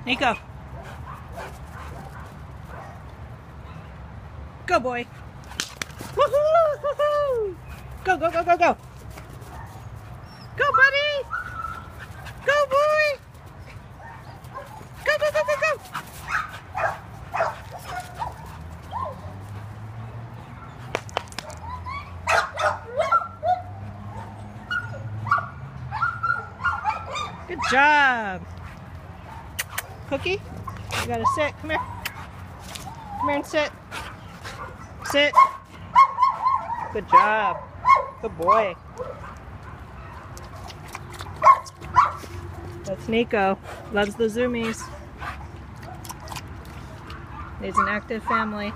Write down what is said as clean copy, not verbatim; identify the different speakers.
Speaker 1: Nico. Go, boy. Woohoo! Go, go, go, go, go. Go, buddy. Go, boy. Go, go, go, go, go. Good job. Cookie, you gotta sit. Come here. Come here and sit. Sit. Good job. Good boy. That's Nico. Loves the zoomies. He's an active family.